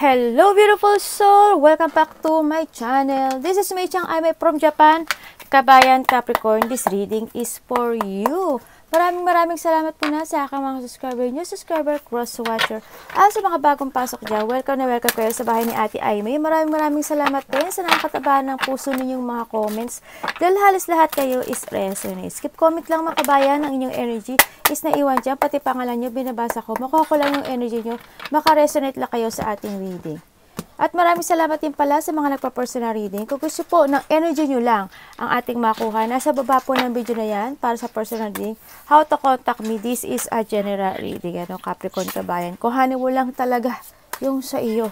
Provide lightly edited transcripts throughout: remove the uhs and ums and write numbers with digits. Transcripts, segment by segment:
Hello beautiful soul! Welcome back to my channel. This is Mei Chang. I'm from Japan. Kabayan Capricorn, this reading is for you. Maraming salamat po na sa aking mga subscriber, new subscriber, cross watcher. Sa mga bagong pasok dyan, welcome na welcome kayo sa bahay ni Ate Aimee. Maraming salamat din sa nakakataba ng puso ninyong mga comments. Dahil halos lahat kayo is resonate. Skip comment lang mga kabayan, ang inyong energy is naiwan dyan. Pati pangalan nyo, binabasa ko. Makuha ko lang yung energy nyo. Makaresonate lang kayo sa ating reading. At maraming salamat din pala sa mga nagpa-personal reading. Kung gusto po ng energy nyo lang ang ating makuha, nasa baba po ng video na yan para sa personal reading. How to contact me. This is a general reading. Capricorn kabayan. Kuhanin mo lang talaga yung sa iyo.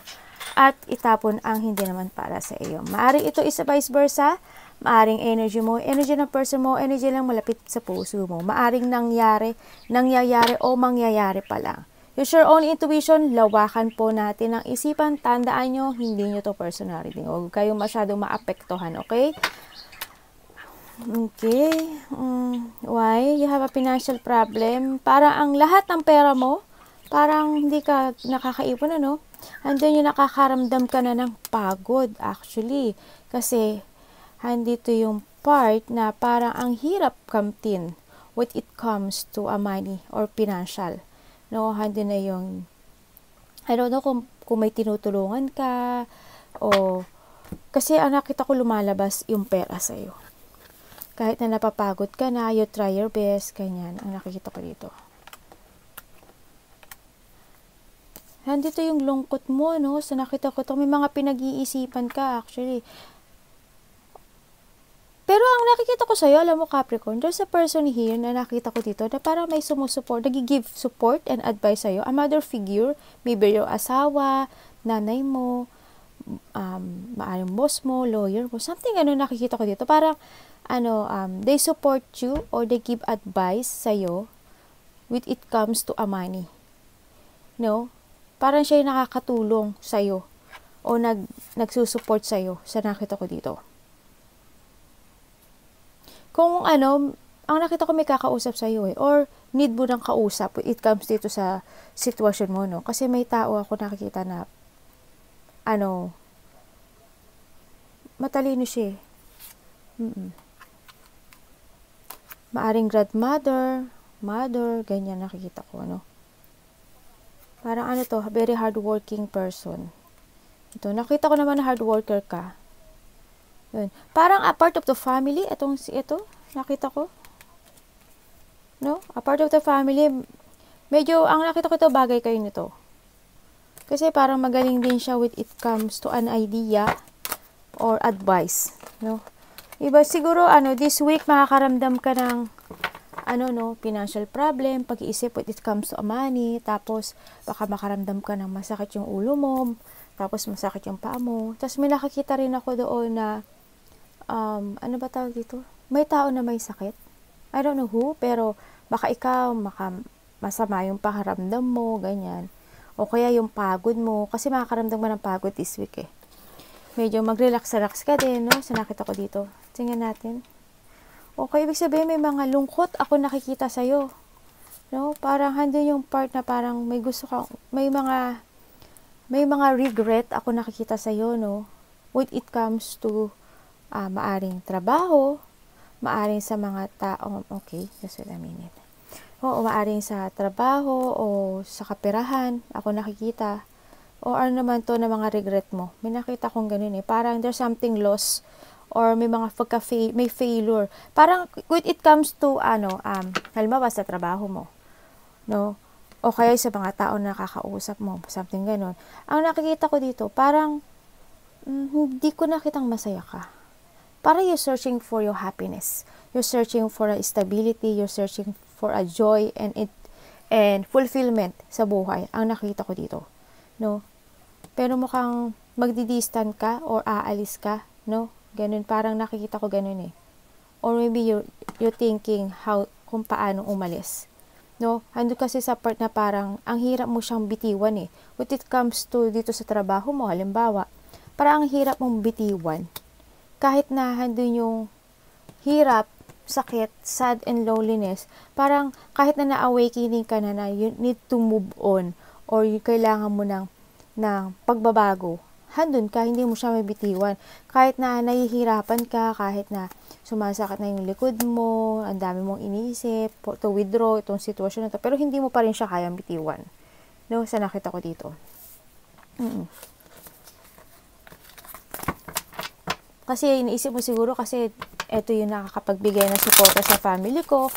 At itapon ang hindi naman para sa iyo. Maaring ito is vice versa. Maaring energy mo, energy ng person mo, energy lang malapit sa puso mo. Maaring nangyayari o mangyayari pa lang. Use your own intuition, lawakan po natin ang isipan. Tandaan nyo, hindi nyo to personal reading. Huwag kayong masyadong maapektuhan, okay? Okay. Why? You have a financial problem. Parang ang lahat ng pera mo, parang hindi ka nakakaipon, ano? Andun yung nakakaramdam ka na ng pagod, actually. Kasi, andito yung part na parang ang hirap kamtin when it comes to a money or financial. No, handi na yung, I don't know kung may tinutulungan ka, o, kasi ang nakita ko lumalabas yung pera sa'yo. Kahit na napapagod ka na, you try your best, ganyan, ang nakikita ko dito. Handito yung lungkot mo, no, sa nakita ko to, may mga pinag-iisipan ka, actually. Pero ang nakikita ko sa'yo, alam mo Capricorn, there's a person here na nakita ko dito na parang may sumusupport, nag-give support and advice sa'yo. A mother figure, maybe yung asawa, nanay mo, maaring boss mo, lawyer mo, something nakikita ko dito. Parang, they support you or they give advice sa'yo when it comes to a money. No? Parang siya yung nakakatulong sa'yo o nagsusupport sa'yo sa nakita ko dito. Kung ang nakita ko may kakausap sa iyo or need mo ng kausap, it comes dito sa sitwasyon mo, no? Kasi may tao ako nakikita na, matalino siya. Maaring grandmother, mother, ganyan nakikita ko, no? Parang very hardworking person. Ito, nakita ko naman na hard worker ka. Yun. Parang a part of the family, ito, nakita ko. No? A part of the family, medyo, ang nakita ko ito, bagay kayo nito. Kasi parang magaling din siya when it comes to an idea or advice. No? Iba, siguro, this week, makakaramdam ka ng, financial problem, pag-iisip when it comes to money, tapos, baka makaramdam ka ng masakit yung ulo mo, tapos masakit yung paa mo. Tapos, may nakakita rin ako doon na, ano ba tawag dito? May tao na may sakit. I don't know who, pero baka ikaw, masama yung pakiramdam mo, ganyan. O kaya yung pagod mo, kasi makakaramdam mo ng pagod this week eh. Medyo mag-relax ka din, no? So, nakita ko dito. Tingnan natin. Okay, ibig sabihin may mga lungkot ako nakikita sa'yo. No? Parang handun yung part na parang may gusto ka, may mga regret ako nakikita sa'yo, no? When it comes to maaring trabaho, maaring sa mga tao, okay, just wait a minute. Oo, maaring sa trabaho o sa kaperahan, ako nakikita. O ano naman to na mga regret mo. May nakita kong ganun eh. Parang there's something lost or may mga may failure. Parang when it comes to halimbawa sa trabaho mo, no? O kaya sa mga tao na nakakausap mo, something ganun. Ang nakikita ko dito, parang hindi ko nakitang masaya ka. Para you're searching for your happiness. You're searching for a stability. You're searching for a joy and fulfillment sa buhay. Ang nakita ko dito. No? Pero mukhang magdidistant ka or aalis ka. No? Ganun. Parang nakikita ko ganun eh. Or maybe you're thinking kung paano umalis. No? Ando kasi sa part na parang ang hirap mo siyang bitiwan eh. When it comes to dito sa trabaho mo, halimbawa, parang ang hirap mong bitiwan. Kahit na handun yung hirap, sakit, sad, and loneliness, parang kahit na na-awakening ka na you need to move on or kailangan mo ng ng pagbabago, handun ka, hindi mo siya mabitiwan. Kahit na nahihirapan ka, kahit na sumasakit na yung likod mo, ang dami mong iniisip, to withdraw itong sitwasyon na to, pero hindi mo pa rin siya kayang bitiwan. No, sa nakita ko dito. Kasi iniisip mo siguro kasi ito yung nakakapagbigay ng suporta sa family ko.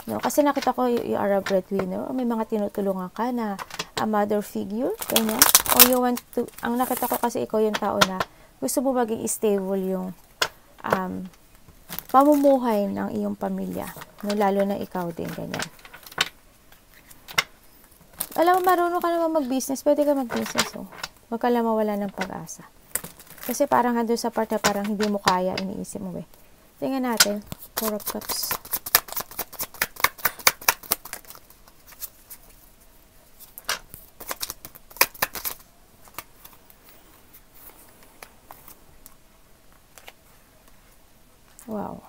No, kasi nakita ko you are a breadwinner, o may mga tinutulungan ka na a mother figure, ganyan. O you want to, ang nakita ko kasi ikaw yung tao na gusto mo maging stable yung pamumuhay ng iyong pamilya. No, lalo na ikaw din, ganyan. Alam mo, marunong ka naman mag-business, pwede ka mag-business, oh. Huwag ka lang mawala ng pag-asa. Kasi parang hando sa part na parang hindi mo kaya, iniisip mo, eh. Tingnan natin, 4 of Cups. Wow.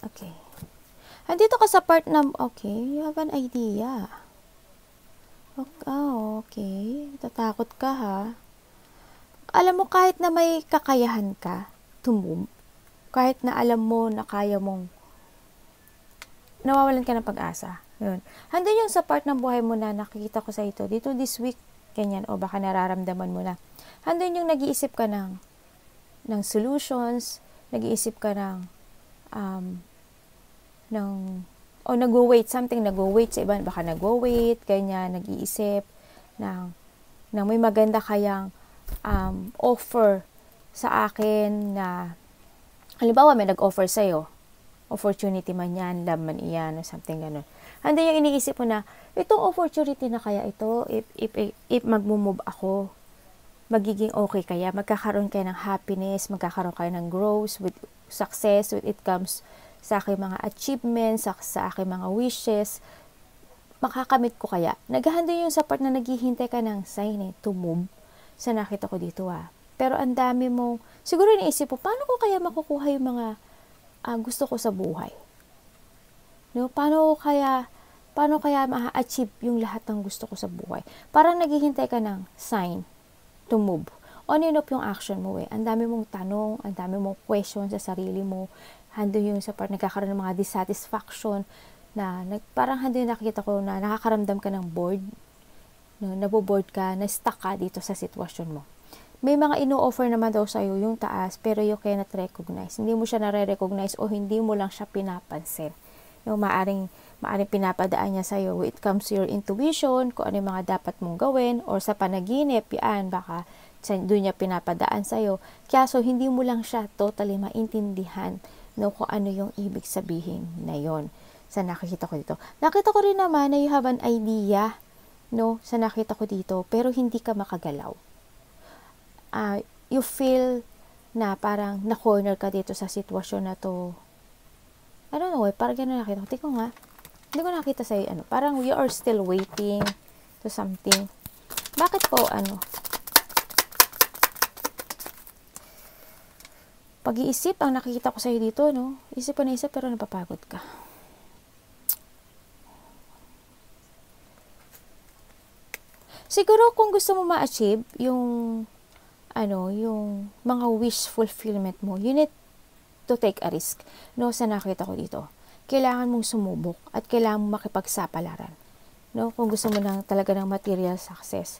Okay. Andito ka sa part na, okay, you have an idea. Okay. Tatakot ka, ha? Alam mo, kahit na may kakayahan ka to move, kahit na alam mo na kaya mong, nawawalan ka ng pag-asa. Yun. Handun yung sa part ng buhay mo na nakikita ko sa ito. Dito this week, ganyan, o baka nararamdaman mo na. Handun yung nag-iisip ka ng solutions, nag-iisip ka nag-wait something, nag-wait sa iba, baka nag-wait, ganyan, nag-iisip ng may maganda kayang offer sa akin na, halimbawa may nag-offer sa'yo, opportunity man yan, love man iyan, o something ganun. Handa yung iniisip mo na, itong opportunity na kaya ito, if mag-move ako, magiging okay kaya, magkakaroon kayo ng happiness, magkakaroon kayo ng growth, with success, with it comes sa aking mga achievements, sa aking mga wishes, makakamit ko kaya. Naghahanda yung sa part na naghihintay ka ng sign to move, sa nakita ko dito, Pero ang dami mong, siguro iniisip mo, paano ko kaya makukuha yung mga gusto ko sa buhay? No? Paano kaya ma-achieve yung lahat ng gusto ko sa buhay? Parang naghihintay ka ng sign to move. On and off yung action mo, Ang dami mong tanong, ang dami mong question sa sarili mo. Hando yung sa part nagkakaroon ng mga dissatisfaction na parang hando yung nakikita ko na nakakaramdam ka ng bored. No, nabobored ka, na-stuck ka dito sa sitwasyon mo. May mga ino-offer naman daw sa'yo yung taas, pero you cannot recognize. Hindi mo siya nare-recognize o hindi mo lang siya pinapansin. No, maaring pinapadaan niya sa'yo. It comes to your intuition, kung ano yung mga dapat mong gawin, or sa panaginip, yan, baka doon niya pinapadaan sa'yo. Kaya so, hindi mo lang siya totally maintindihan, no, kung ano yung ibig sabihin na yon. Sa nakikita ko dito. Nakita ko rin naman na you have an idea, no, sa nakita ko dito, pero hindi ka makagalaw. You feel na parang na-corner ka dito sa sitwasyon na to. I don't know, parang gano'n nakita ko. Tingko nga. Hindi ko nakita sa'yo, parang we are still waiting to something. Bakit po, pag-iisip ang nakikita ko sa'yo dito, no? Isip na isip pero napapagod ka. Siguro kung gusto mo ma-achieve yung yung mga wish fulfillment mo, you need to take a risk. No, sa nakita ko dito. Kailangan mong sumubok at kailangan mong makipagsapalaran. No, kung gusto mo talaga ng material success.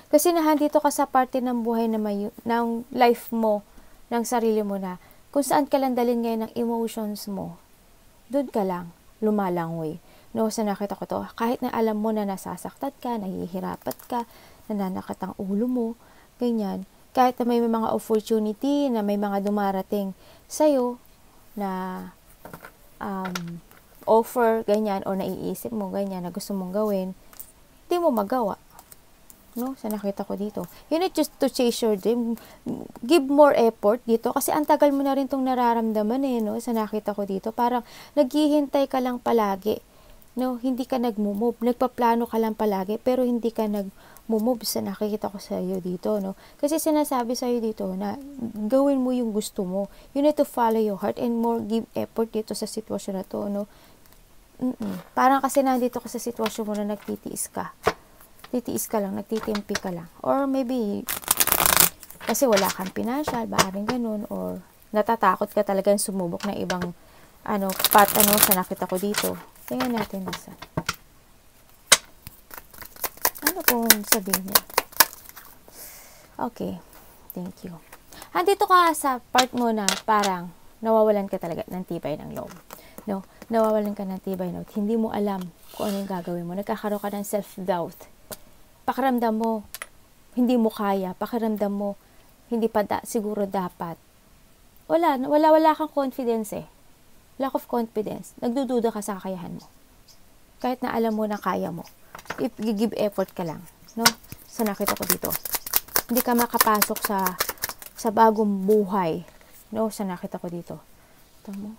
Kasi dito ka sa parte ng buhay na ng life mo, ng sarili mo na, kung saan ka lang dalhin ngayon ng emotions mo, doon ka lang, lumalangoy. No, sa nakita ko to, kahit na alam mo na nasasaktan ka, nahihirapat ka, nananakit ang ulo mo, ganyan. Kahit na may mga opportunity, na may mga dumarating sa'yo, na offer, ganyan, o naiisip mo, ganyan, na gusto mong gawin, hindi mo magawa. No? Sa nakita ko dito. You need just to chase your dream. Give more effort dito, kasi ang tagal mo na rin itong nararamdaman, no? Sa nakita ko dito. Parang naghihintay ka lang palagi. No? Hindi ka nag-move. Nagpaplano ka lang palagi, pero hindi ka nag-move sa nakikita ko sa iyo dito, no? Kasi sinasabi sa iyo dito na gawin mo yung gusto mo. You need to follow your heart and more give effort dito sa sitwasyon na to, no? Parang kasi nandito ka sa sitwasyon mo na nagtitiis ka. Titiis ka lang, nagtitimpi ka lang. Or maybe, kasi wala kang financial, maaaring ganun. Or natatakot ka talagang sumubok ng ibang, sa nakita ko dito. Tingnan natin nasa. Ano pong sabihin niya? Okay, thank you. Andito ka sa part mo na parang nawawalan ka talaga ng tibay ng loob. No? Nawawalan ka ng tibay ng loob. Hindi mo alam kung ano yung gagawin mo. Nagkakaroon ka ng self-doubt. Pakiramdam mo, hindi mo kaya. Pakiramdam mo, hindi pa siguro dapat. Wala kang confidence eh. Lack of confidence. Nagdududa ka sa kakayahan mo. Kahit na alam mo na kaya mo. Give effort ka lang. No? Sa nakita ko dito. Hindi ka makapasok sa bagong buhay. No? Sa nakita ko dito. Ito mo.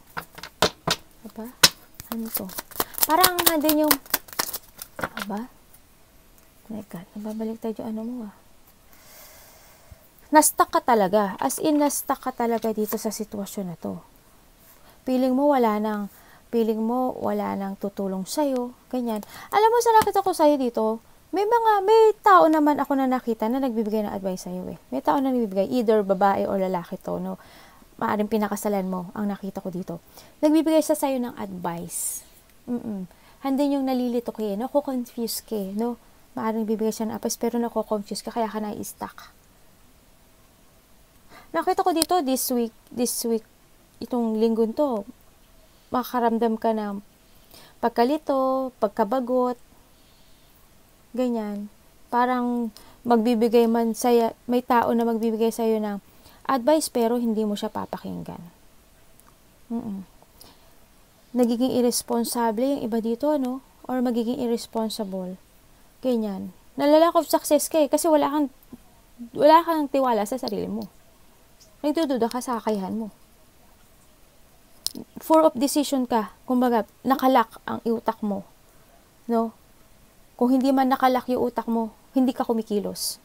Aba? Ano to? Parang nandun yung aba? Oh my God. Nababalik tayo ano mo Na-stuck ka talaga. As in, na-stuck ka talaga dito sa sitwasyon na to. Feeling mo wala nang tutulong sa'yo. Ganyan. Alam mo, sa nakita ko sa'yo dito, may tao naman ako na nakita na nagbibigay ng advice sa'yo eh. May tao na nagbibigay, either babae or lalaki to, no? Maaring pinakasalan mo ang nakita ko dito. Nagbibigay siya sa'yo ng advice. Handin yung nalilito ka eh, nako-confuse ka eh, no? Maaring bibigay siya ng advice pero nako-confuse ka, kaya ka na-stuck. Nakita ko dito, this week, itong linggo to, makakaramdam ka ng pagkalito, pagkabagot, ganyan. Parang magbibigay man saya, may tao na magbibigay sa'yo ng advice pero hindi mo siya papakinggan. Nagiging irresponsible yung iba dito, no? Or magiging irresponsible. Ganyan. Nalalack of success ka eh, kasi wala kang tiwala sa sarili mo. Nagdududa ka sa kakayahan mo. Full of decision ka. Kumbaga, nakalak ang utak mo. No? Kung hindi man nakalak yung utak mo, hindi ka kumikilos.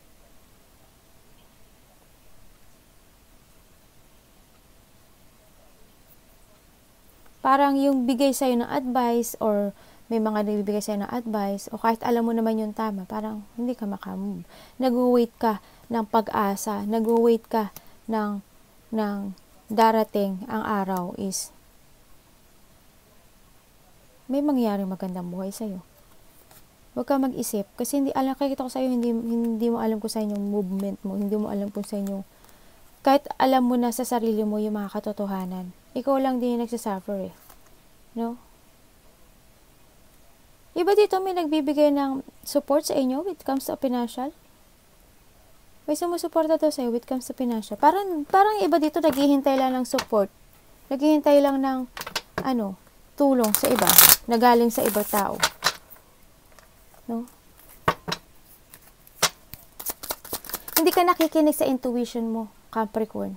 Parang yung bigay sa'yo ng advice or may mga nagbibigay sa'yo ng advice o kahit alam mo naman yung tama, parang hindi ka makamove. Nag-wait ka ng pag-asa. Nag-wait ka ng darating ang araw is may mangyaring magandang buhay sa'yo. Huwag ka mag-isip kasi kakita ko sa'yo, hindi mo alam kung sa inyong movement mo, hindi mo alam kung sa inyong, kahit alam mo na sa sarili mo yung mga katotohanan, ikaw lang din yung nagsasuffer eh. No? Iba dito may nagbibigay ng support sa inyo when it comes to financial. May sumusuporta daw sa'yo when it comes to financial. Parang iba dito naghihintay lang ng support. Naghihintay lang ng tulong sa iba, na galing sa ibang tao. No? Hindi ka nakikinig sa intuition mo, Capricorn.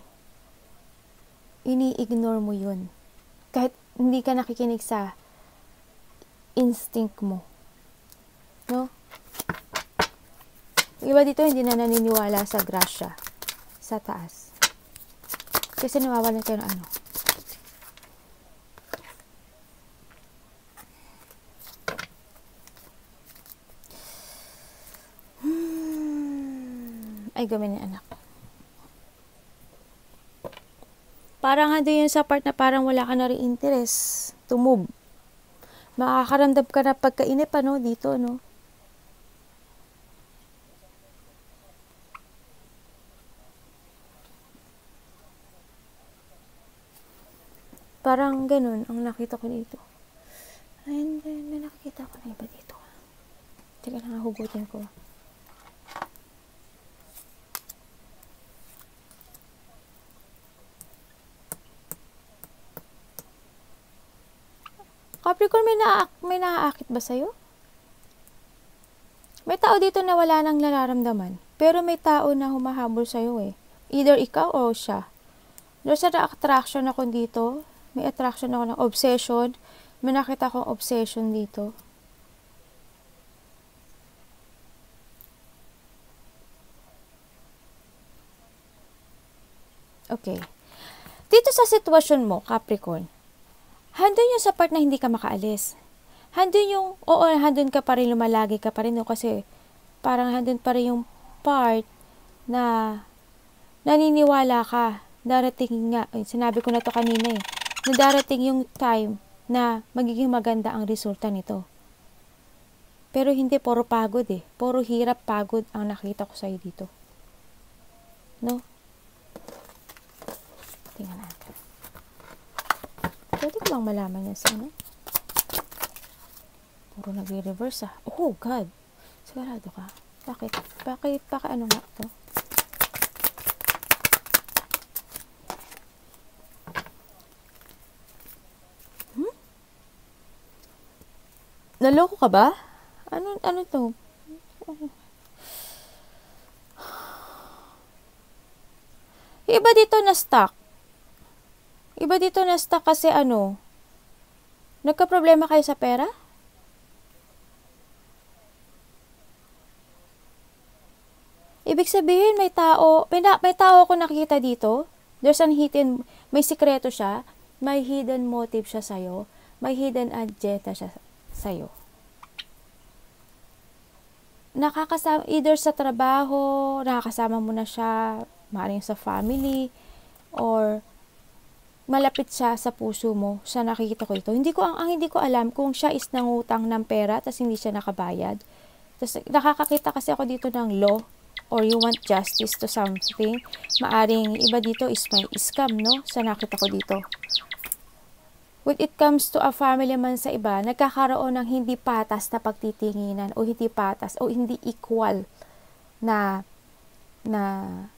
Ini-ignore mo yun. Kahit hindi ka nakikinig sa instinct mo. No? Iba dito hindi na naniniwala sa grasya sa taas. Kasi nawawalan kayo ng Ay, gamin ni anak. Parang yun sa part na parang wala ka na rin interest to move. Makakaramdam ka na pagkainip, dito, no? Parang ganun ang nakita ko dito. And then, may nakikita ko na iba dito. Teka lang, hugutin ko. Capricorn, may naaakit ba sa'yo? May tao dito na wala nang nararamdaman. Pero may tao na humahabol sa'yo eh. Either ikaw o siya. There's an attraction ako dito. May attraction ako ng obsession. May nakita akong obsession dito. Okay. Dito sa sitwasyon mo, Capricorn, handun yung sa part na hindi ka makaalis. handun ka pa rin, lumalagi ka pa rin, no? Kasi parang handun pa rin yung part na naniniwala ka, darating nga, sinabi ko na to kanina na darating yung time na magiging maganda ang resulta nito. Pero hindi, puro pagod puro hirap, pagod ang nakita ko sa'yo dito. No? Tingnan natin. Pwede ko bang malaman yan sa ano? Puro nagre-reverse Oh God! Sigurado ka? Bakit ano nga to? Naloko ka ba? Ano to? Iba dito na stuck. Kasi nagka-problema kayo sa pera? Ibig sabihin, may tao ako nakikita dito. May sikreto siya, may hidden motive siya sa'yo, may hidden agenda siya sa'yo. Nakakasama, either sa trabaho, nakakasama mo na siya, maaaring sa family, or malapit siya sa puso mo, siya nakikita ko ito. Hindi ko alam kung siya is nangutang ng pera, tapos hindi siya nakabayad. Tapos nakakakita kasi ako dito ng law, or you want justice to something. Maaring iba dito is may scam, no? Sa nakita ko dito. When it comes to a family man sa iba, nagkakaroon ng hindi patas na pagtitinginan o hindi patas o hindi equal na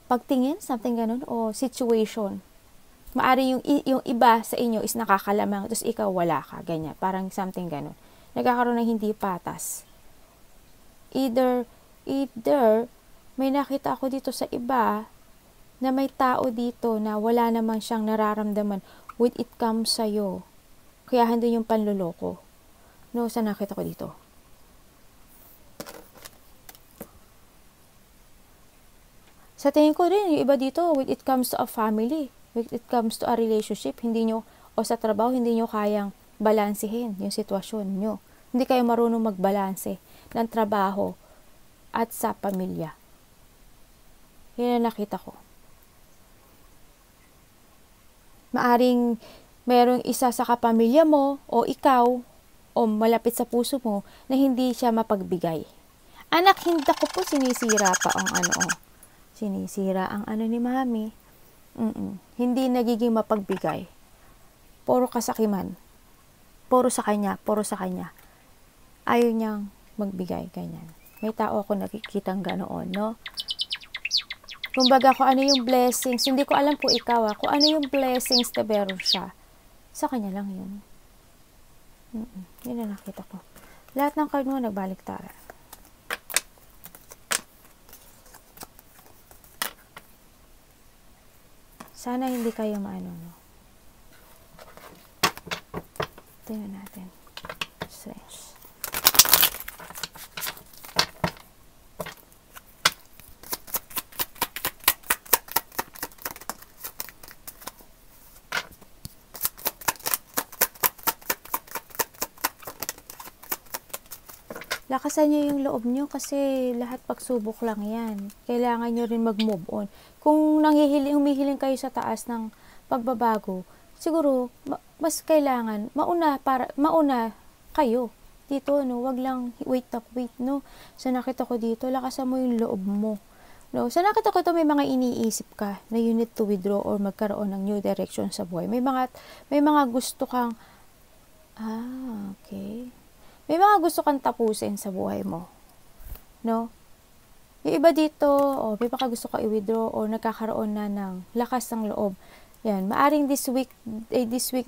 pagtingin, something ganun, o situation. Maari yung iba sa inyo is nakakalamang, tapos ikaw wala ka, ganyan. Parang something ganun. Nagkakaroon ng hindi patas. Either may nakita ako dito sa iba na may tao dito na wala namang siyang nararamdaman when it comes sa'yo. Kaya handun yung panloloko. No, saan nakita ko dito? Sa tingin ko rin, yung iba dito, when it comes to a family, when it comes to a relationship, o sa trabaho, hindi nyo kayang balansehin yung sitwasyon nyo. Hindi kayo marunong magbalanse ng trabaho at sa pamilya. Yan ang nakita ko. Maaring merong isa sa kapamilya mo o ikaw o malapit sa puso mo na hindi siya mapagbigay. Anak, hindi ko po sinisira pa ang sinisira ang ni mami. Hindi nagiging mapagbigay. Puro kasakiman. Puro sa kanya. Ayaw niyang magbigay, ganyan. May tao ako nakikitang ganoon, no? Kumbaga, kung ano yung blessings, hindi ko alam po ikaw, kung ano yung blessings na meron siya. Sa kanya lang yun. Yun na nakita ko. Lahat ng card mo nagbaliktaran. Sana hindi kayo no? Tingnan natin. Strange. Lakasan nyo yung loob nyo kasi lahat pagsubok lang yan. Kailangan nyo rin mag-move on. Kung humihiling kayo sa taas ng pagbabago, siguro mas kailangan mauna kayo dito, no? Wag lang wait, no? Sa nakita ko dito, lakasan mo yung loob mo. No? Sa nakita ko ito, may mga iniisip ka na you need to withdraw or magkaroon ng new direction sa buhay. May mga gusto kang okay. May mga gusto kang tapusin sa buhay mo. No? Yung iba dito, may baka gusto ka i-withdraw o nagkakaroon na ng lakas ng loob. Yan, maaring this week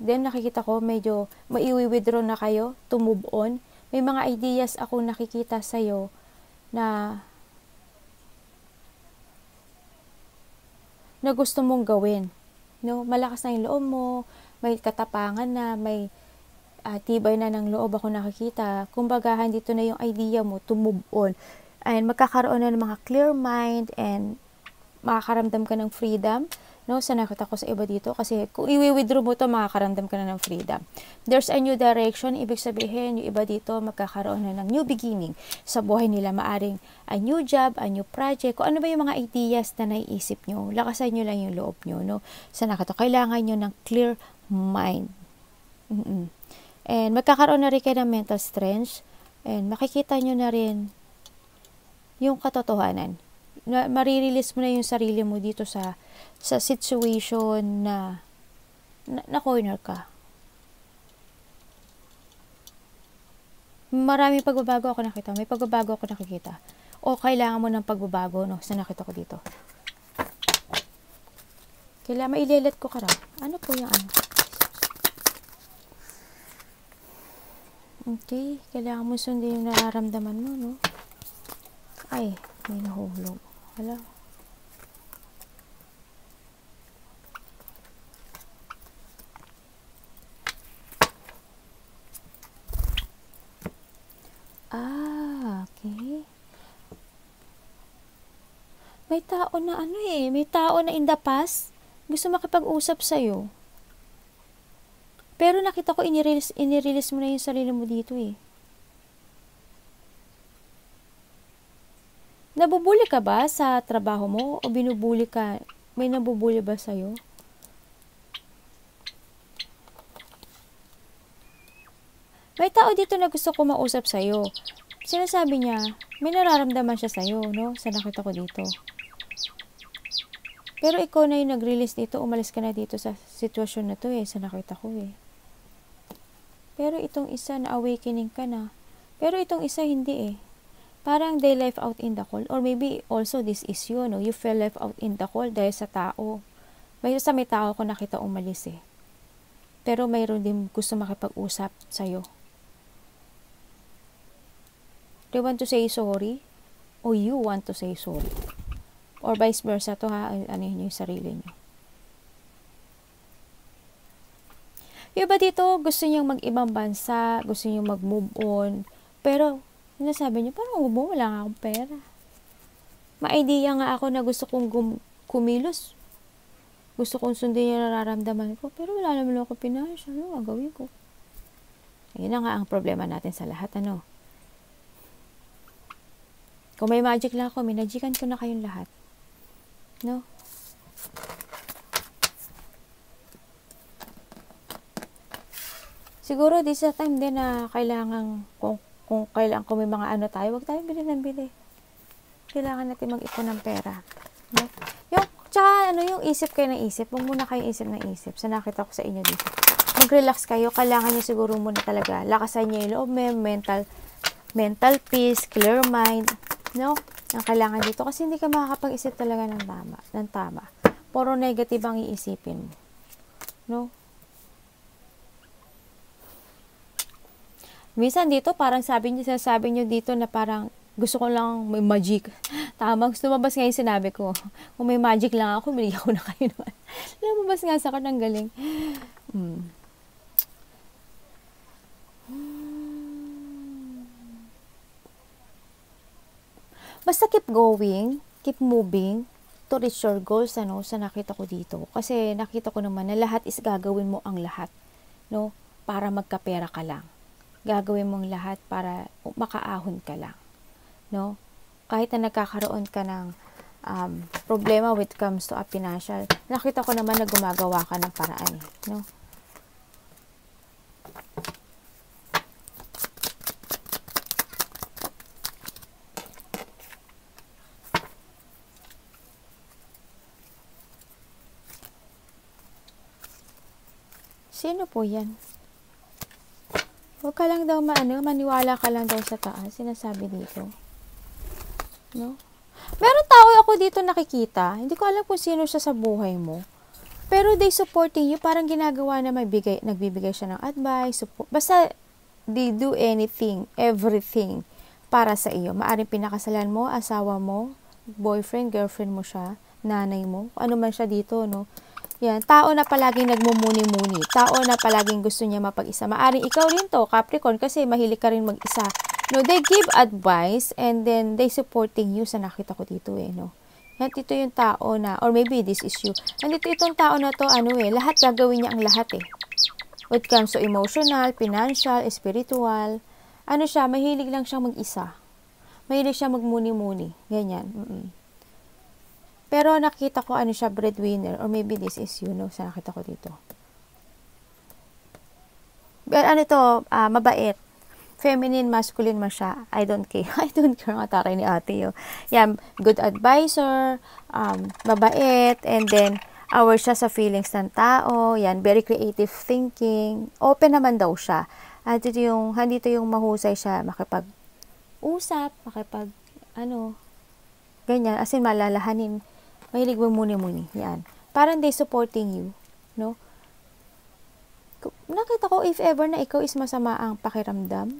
din nakikita ko medyo mai-withdraw na kayo to move on. May mga ideas ako nakikita sa'yo na gusto mong gawin. No? Malakas na yung loob mo, may katapangan na, may tibay na ng loob ako nakikita. Kumbaga, dito na yung idea mo to move on. And magkakaroon na ng mga clear mind and makakaramdam ka ng freedom No, sa nakita ko sa iba dito, kasi kung i-withdraw mo to, makakaramdam ka na ng freedom. There's a new direction, ibig sabihin, yung iba dito, magkakaroon na ng new beginning sa buhay nila. Maaring a new job, a new project, kung ano ba yung mga ideas na naiisip nyo, lakasan nyo lang yung loob nyo, no? Sa nakita, kailangan nyo ng clear mind. And magkakaroon na rin kayo ng mental strength, and makikita nyo na rin yung katotohanan. Marirelease mo na yung sarili mo dito sa situation na corner ka. Maraming pagbabago ako nakita. May pagbabago ako nakikita. O kailangan mo ng pagbabago, no? Sa nakita ko dito. Kailangan mailelet ko ka raw. Ano po yung ano? Okay. Kailangan mo sundin yung nararamdaman mo, no? Ay, may nahulog. Hala. Okay. May tao na may tao na in the past gusto makipag-usap sa'yo. Pero nakita ko inirelease mo na yung sarili mo dito eh. Nabubuli ka ba sa trabaho mo o binubuli ka? May nabubuli ba sa'yo? May tao dito na gusto ko mausap sa'yo. Sinasabi niya, may nararamdaman siya sa'yo, no? Sa nakita ko dito. Pero ikaw na yung nag-release dito, umalis ka na dito sa sitwasyon na to sa nakita ko Pero itong isa, na-awakening ka na. Pero itong isa, hindi Parang they left out in the cold. Or maybe also this is you, no? You feel left out in the cold dahil sa tao. May tao ko nakita umalis Pero mayroon din gusto makipag-usap sa'yo. They want to say sorry? O you want to say sorry? Or vice versa to ano yun yung sarili niyo. Yung iba dito, gusto niyang mag-ibang bansa, gusto niyang mag-move on. Pero, sinasabi niyo, parang wala nga akong pera. Ma-idea nga ako na gusto kong kumilos. Gusto kong sundin yung nararamdaman ko. Pero wala naman ako pinasya. Ano ang gawin ko? Ayun na nga ang problema natin sa lahat. Kung may magic lang ako, minagican ko na kayong lahat. No? Siguro, this is a time din na kailangan, kung kailangan, kung may mga tayo, huwag tayo bili ng bili. Kailangan natin mag-ipon ng pera. No? Tsaka, yung isip kayo ng isip, huwag muna kayo isip ng isip. Sa nakita ko sa inyo dito. Mag-relax kayo, kailangan nyo siguro muna talaga. Lakasan nyo yung loob, mental peace, clear mind. No? Ang kailangan dito kasi hindi ka makakapag-isip talaga ng tama. Puro negative ang iisipin mo. No? Minsan dito, parang sabi nyo dito na parang gusto ko lang may magic. Tama, gusto lumabas nga yung sinabi ko. Kung may magic lang ako, binigyan ko na kayo naman. Lumabas nga sa akin, ang galing. Basta keep going, keep moving to reach your goals, sa nakita ko dito. Kasi nakita ko naman na lahat is gagawin mo ang lahat, no? Para magkapera ka lang. Gagawin mong lahat para makaahon ka lang, no? Kahit na nagkakaroon ka ng problema when it comes to a financial, nakita ko naman na gumagawa ka ng paraan, no? Sino po yan? Huwag ka lang daw maniwala ka lang daw sa taas. Sinasabi dito. No? Meron tao ako dito nakikita. Hindi ko alam kung sino siya sa buhay mo. Pero they supporting you. Parang ginagawa na nagbibigay siya ng advice. Basta they do anything, everything para sa iyo. Maaring pinakasalan mo, asawa mo, boyfriend, girlfriend mo siya, nanay mo. Ano man siya dito, no? Yan, tao na palaging nagmumuni-muni. Tao na palaging gusto niya mapag-isa. Maaring ikaw rin to, Capricorn, kasi mahilig ka rin mag-isa. No, they give advice and then they supporting you sa nakita ko dito no. Nandito yung tao na, or maybe this is you. Nandito itong tao na to, lahat gagawin niya ang lahat eh. When it comes to emotional, financial, spiritual, siya, mahilig lang siyang mag-isa. Mahilig siya magmuni-muni. Ganyan. Pero nakita ko, siya, breadwinner, or maybe this is you, no? Sa nakita ko dito. Pero mabait. Feminine, masculine man siya. I don't care. I don't care nga taray ni ate yun. Yan, good advisor, mabait, and then, aware siya sa feelings ng tao. Yan, very creative thinking. Open naman daw siya. At handito yung mahusay siya, makipag-usap, ganyan. As in, malalahanin. Mahilig mo muni-muni. Yan. Parang they supporting you. No? Nakita ko, if ever na ikaw is masama ang pakiramdam,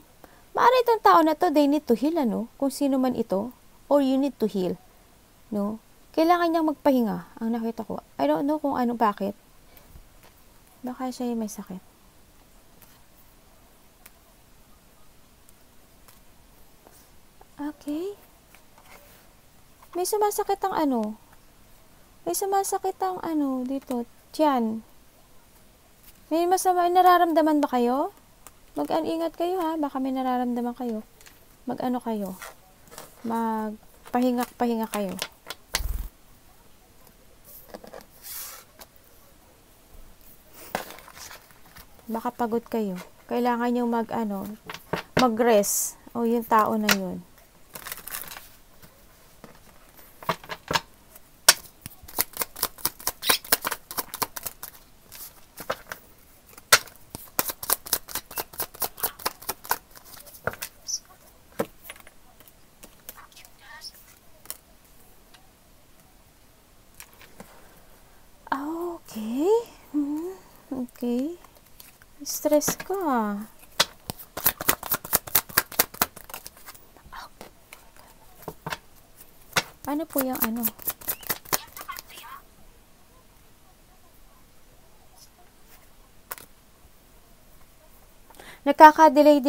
maaari itong tao na to, they need to heal, kung sino man ito, or you need to heal, no? Kailangan niyang magpahinga, ang nakita ko. I don't know kung bakit. Baka siya may sakit. Okay. May sumasakit ang May sumasakit ang dito, tiyan. May nararamdaman ba kayo? Mag-ingat kayo ha, baka may nararamdaman kayo. Kayo. Magpahinga kayo. Baka pagod kayo. Kailangan nyo mag-rest. O yung tao na yun. Okay. Stress ka. Ano po yung Nagkaka-delay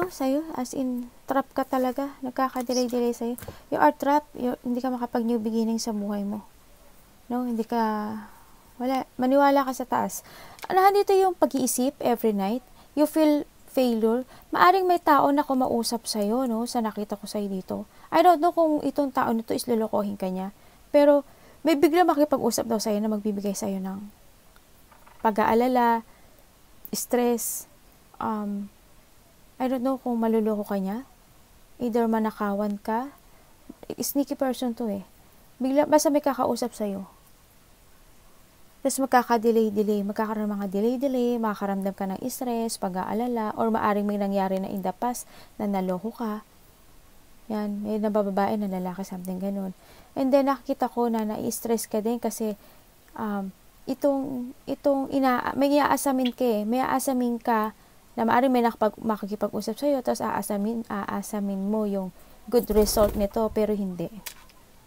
sa'yo? As in, trap ka talaga. Nagkaka-delay sa'yo. You are trapped. Hindi ka makapag-new beginning sa buhay mo. No? Hindi ka... Wala. Maniwala ka sa taas. Nandito yung pag-iisip every night. You feel failure. Maaring may tao na kumausap sa'yo, no? Sa nakita ko sa'yo dito. I don't know kung itong tao nito is lolokohin ka niya. Pero, may bigla makipag-usap daw sa'yo na magbibigay sa'yo ng pag-aalala, stress, I don't know kung maluloko ka niya. Either manakawan ka. Sneaky person to eh. Bigla, basta may kakausap sa'yo. Tapos magkaka-delay. Magkakaroon ng mga delay. Makakaramdam ka ng stress, pag-aalala, or maaring may nangyari na in the past na naloko ka. Yan, may nabababae na lalaki, something ganun. And then, nakikita ko na na-stress ka din kasi may aasamin ka eh. May aasamin ka na maaring may makikipag-usap sa'yo, tapos aasamin mo yung good result nito, pero hindi.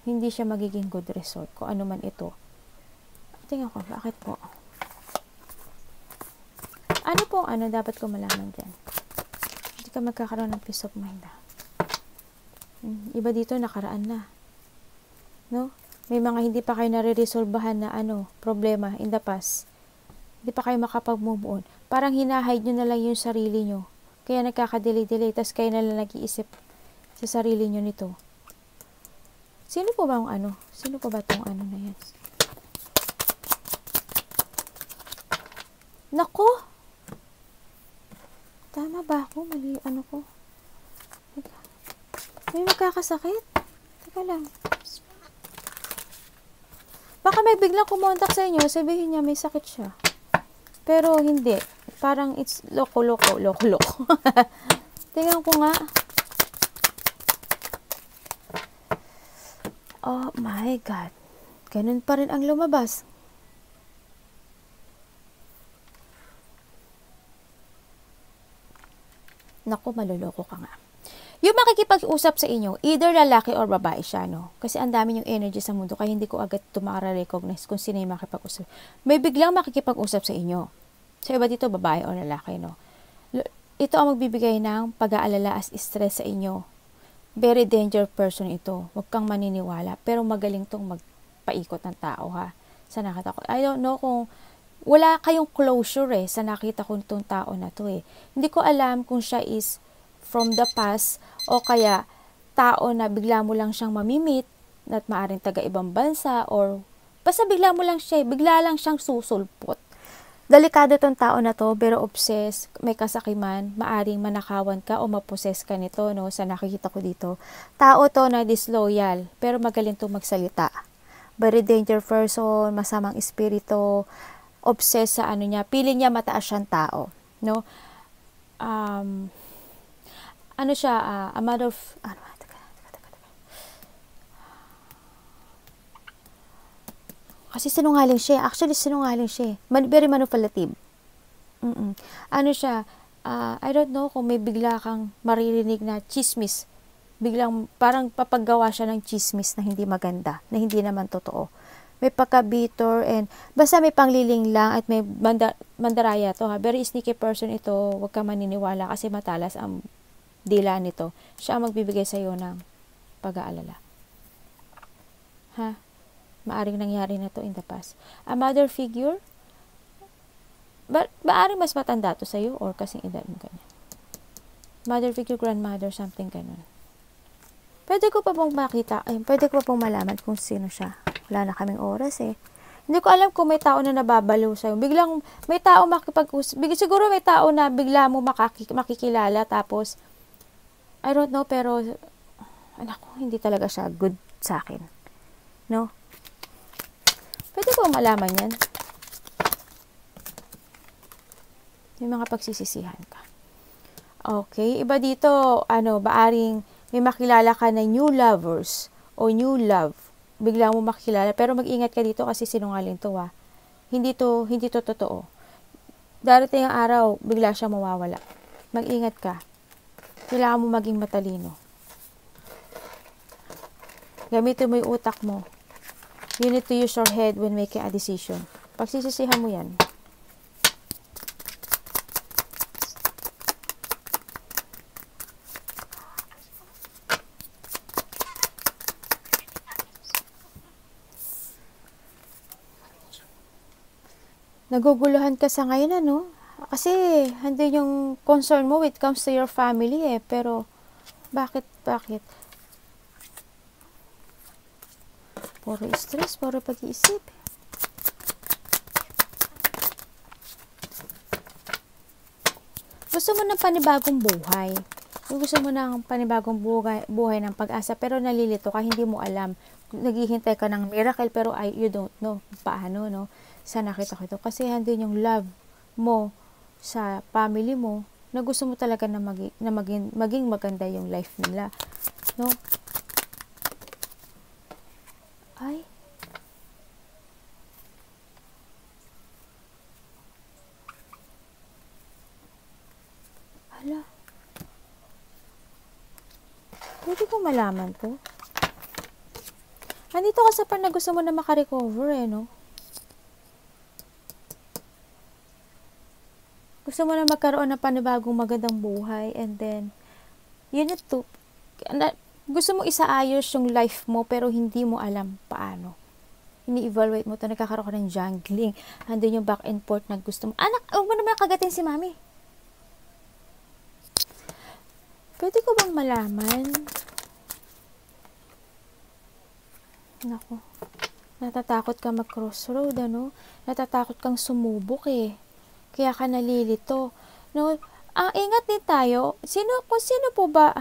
Hindi siya magiging good result, kung ano man ito. Tingnan ko, bakit po? Ano po dapat ko malaman dyan? Hindi ka magkakaroon ng peace of mind. Iba dito, nakaraan na. No? May mga hindi pa kayo nare-resolbahan na problema in the past. Hindi pa kayo makapag-move on. Parang hinahide nyo na lang yung sarili nyo. Kaya nagkaka-delay, tas kayo na lang nag-iisip sa sarili nyo nito. Sino po ba Sino po ba tong na yan? Nako! Tama ba ako? Mali, ko? May magkakasakit? Teka lang. Baka may biglang kumontak sa inyo, sabihin niya may sakit siya. Pero hindi. Parang it's loko-loko. Tingnan ko nga. Oh my God. Ganun pa rin ang lumabas. Naku, maluloko ka nga. Yung makikipag-usap sa inyo, either lalaki or babae siya, no? Kasi ang dami yung energy sa mundo, kaya hindi ko agad ito makara-recognize kung sino yung makikipag-usap. May biglang makikipag-usap sa inyo. So, iba dito, babae or lalaki, no? Ito ang magbibigay ng pag-aalala as stress sa inyo. very danger person ito. Huwag kang maniniwala. Pero magaling tong magpaikot ng tao, ha. Sa nakita ko. I don't know kung wala kayong closure sa nakita ko itong tao na to Hindi ko alam kung siya is from the past o kaya tao na bigla mo lang siyang mamimit at maaring taga ibang bansa or basta bigla mo lang siya, bigla lang siyang susulpot. Delikado tong tao na to, pero obsessed, may kasakiman, maaring manakawan ka o maposes ka nito, no, sa nakikita ko dito. Tao to na disloyal, pero magaling to magsalita. Very danger person, masamang espiritu, obsessed sa ano niya, piling niya mataas siyang tao, no? Ano siya, a mother of, kasi sinungaling siya. Actually, sinungaling siya. Very manipulative. Ano siya, I don't know kung may bigla kang maririnig na chismis. Biglang parang papagawa siya ng chismis na hindi maganda, na hindi naman totoo. May pagka-bitter and basta may pangliling lang at may mandaraya to, ha. Very sneaky person ito. Huwag ka maniniwala kasi matalas ang dila nito. Siya ang magbibigay sa iyo ng pag-aalala. Ha? Maaring nangyari na to in the past. A mother figure, maaring mas matanda to sa'yo or kasing edad mo ganyan. Mother figure, grandmother, something ganun. Pwede ko pa bang makita, pwede ko pa bang malaman kung sino siya. Wala na kaming oras Hindi ko alam kung may tao na nababaliw sa'yo. Biglang may tao siguro may tao na bigla mo makikilala tapos, I don't know, pero anak ko, hindi talaga siya good sa akin. No? Pwede ko malaman yan. May mga pagsisisihan ka. Okay, iba dito, baaring may makilala ka na new lovers o new love. Bigla mo makilala, pero mag-ingat ka dito kasi sinungaling to, ha. Hindi to totoo. Darating ang araw, bigla siya mawawala. Mag-ingat ka. Kailangan mo maging matalino. Gamitin mo yung utak mo. You need to use your head when making a decision. Pagsisisihan mo yan. Naguguluhan ka sa ngayon, Kasi, hindi yung concern mo when it comes to your family, Pero, bakit? Puro stress, puro pag-iisip. Gusto mo ng panibagong buhay. Gusto mo ng panibagong buhay ng pag-asa, pero nalilito ka, hindi mo alam. Naghihintay ka ng miracle, pero you don't know paano, no? Sa nakita ko ito. Kasi handin yung love mo sa family mo, na gusto mo talaga na maging maganda yung life nila. No? Ay. Hala. Pwede ko malaman to. Nandito ka sa pan na gusto mo na makarecover, no? Gusto mo na magkaroon ng panibagong magandang buhay and then, you need to, gusto mo isaayos yung life mo pero hindi mo alam paano. Ini-evaluate mo ito, nagkakaroon ka ng jungling. Andun yung back and forth na gusto mo. Anak, huwag mo naman kagatin si mami. Pwede ko bang malaman? Naku. Natatakot ka mag-crossroad, Natatakot kang sumubok, Kaya ka nalilito. No? Ingat din tayo. Kung sino po ba?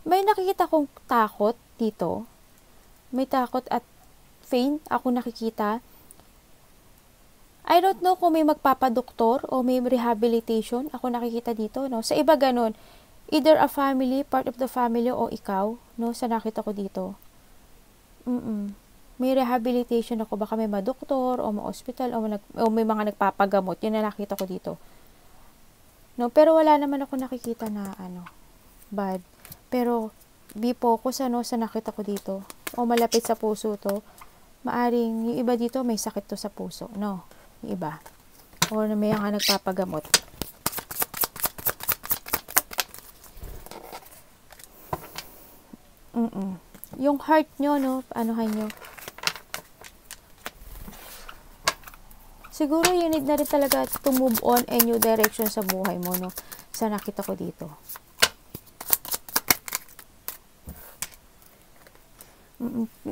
May nakikita kong takot dito. May takot at faint ako nakikita. I don't know kung may magpapadoktor o may rehabilitation ako nakikita dito, no? Sa iba ganun. Either a family, part of the family o ikaw, no? Sa nakita ko dito. May rehabilitation ako, baka may madoktor o ma-hospital o may mga nagpapagamot. Yun na nakita ko dito. No, pero wala naman ako nakikita na bad. Pero be focus sa nakita ko dito. O malapit sa puso to. Maaring yung iba dito may sakit to sa puso, no? Yung iba. O may mga nagpapagamot. Yung heart nyo, no, anuhan nyo. Siguro you need na rin talaga to move on a new direction sa buhay mo, no? Sa nakita ko dito.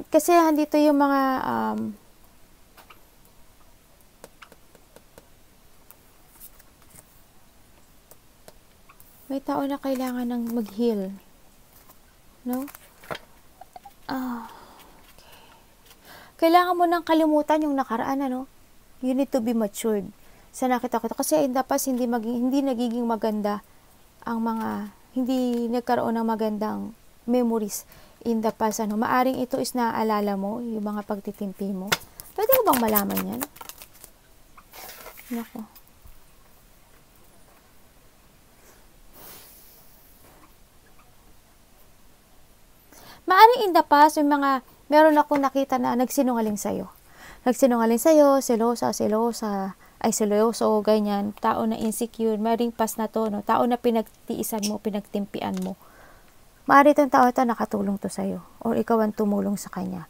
Kasi dito yung mga may tao na kailangan ng mag-heal, no? Okay. Kailangan mo nang kalimutan yung nakaraan, ano? You need to be matured. Sa nakita ko ito. Kasi in the past, hindi nagiging maganda ang mga, hindi nagkaroon ng magandang memories in the past. Ano, maaring ito is naaalala mo, yung mga pagtitimpi mo. Pwede ko bang malaman yan? Nako. Maaring in the past, yung mga, meron akong nakita na nagsinungaling sa'yo. Nagsinungaling sa'yo, seloso, ganyan, tao na insecure, maring pas na to, no? Tao na pinagtiisan mo, pinagtimpian mo. Maari itong tao ito, nakatulong to sa'yo, or ikaw ang tumulong sa kanya.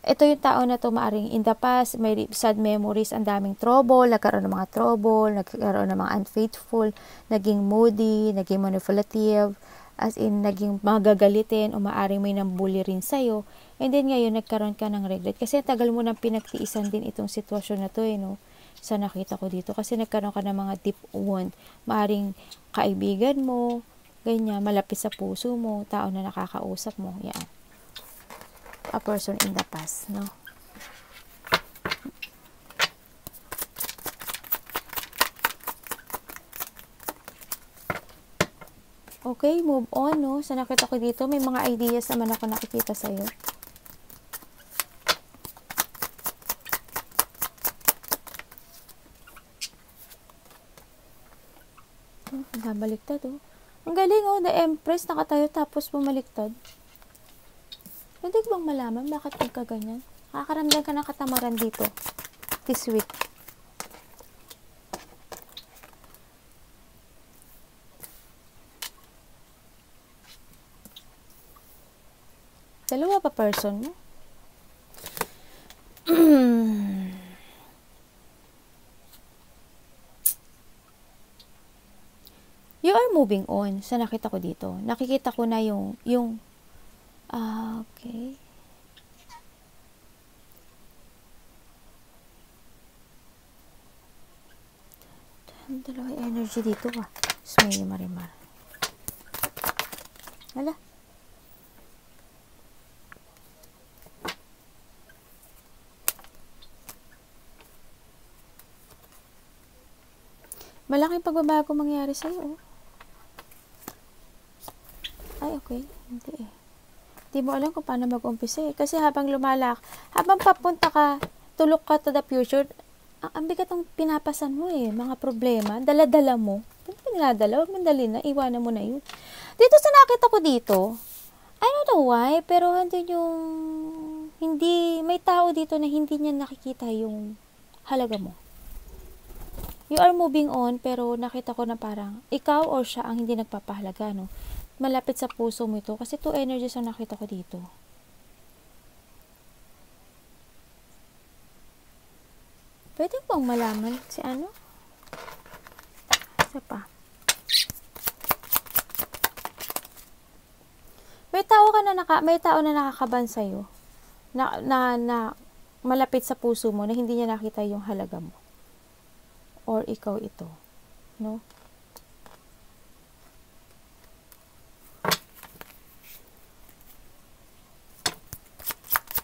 Ito yung tao na to, maaring in the past, may sad memories, ang daming trouble, nagkaroon ng mga trouble, nagkaroon ng mga unfaithful, naging moody, naging manipulative, as in, naging magagalitin, o maaring may nambuli rin sa'yo, and then ngayon, nagkaroon ka ng regret. Kasi tagal mo nang pinagtiisan din itong sitwasyon na to, no? Sa nakita ko dito. Kasi nagkaroon ka ng mga deep wound. Maaring kaibigan mo, ganyan, malapit sa puso mo, tao na nakakausap mo, yan. A person in the past, no? Okay, move on, no? Sa nakita ko dito, may mga ideas naman ako nakikita sa'yo. Baliktad, oh. Ang galing, oh. The Empress, nakatayo tapos bumaliktad. Pwede ko bang malaman bakit pagkaganyan? Nakakaramdam ka ng katamaran dito. This week. Dalawa pa person mo? You are moving on. Sa nakita ko dito. Nakikita ko na okay. Dalawa energy dito, ah. Smay Marimar. Hala. Malaking pagbabago mangyari sa'yo, oh. Ay, okay. Hindi eh. Hindi mo alam kung paano mag-umpisa eh. Kasi habang habang papunta ka, tulok ka to the future, ang bigat ng pinapasan mo eh. Mga problema, dala-dala mo. Pinadala, huwag mong dali na, iwanan mo na yun. Dito sa nakita ko dito, I don't know why, pero may tao dito na hindi niya nakikita yung halaga mo. You are moving on, pero nakita ko na parang, ikaw or siya ang hindi nagpapahalaga, no? Malapit sa puso mo ito. Kasi 2 energies ang nakita ko dito. Pwede bang malaman si ano? Isa pa. May tao na nakakaban sa'yo. Na malapit sa puso mo na hindi niya nakita yung halaga mo. Or ikaw ito. No?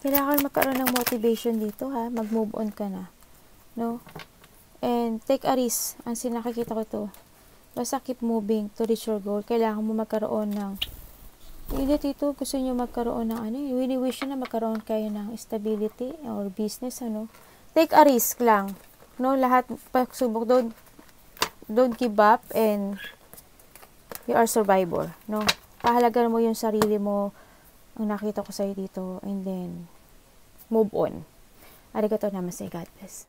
Kailangan magkaroon ng motivation dito, ha? Mag-move on ka na. No? And take a risk. Ang sinakikita ko to. Basta keep moving to reach your goal. Kailangan mo magkaroon ng hindi dito, gusto nyo magkaroon ng wish nyo na magkaroon kayo ng stability or business, ano? Take a risk lang. No? Lahat, pagsubok, don't give up and you are survivor. No? Pahalagan mo yung sarili mo, ang nakita ko sa'yo dito, and then move on. Arigatou namaste. God bless.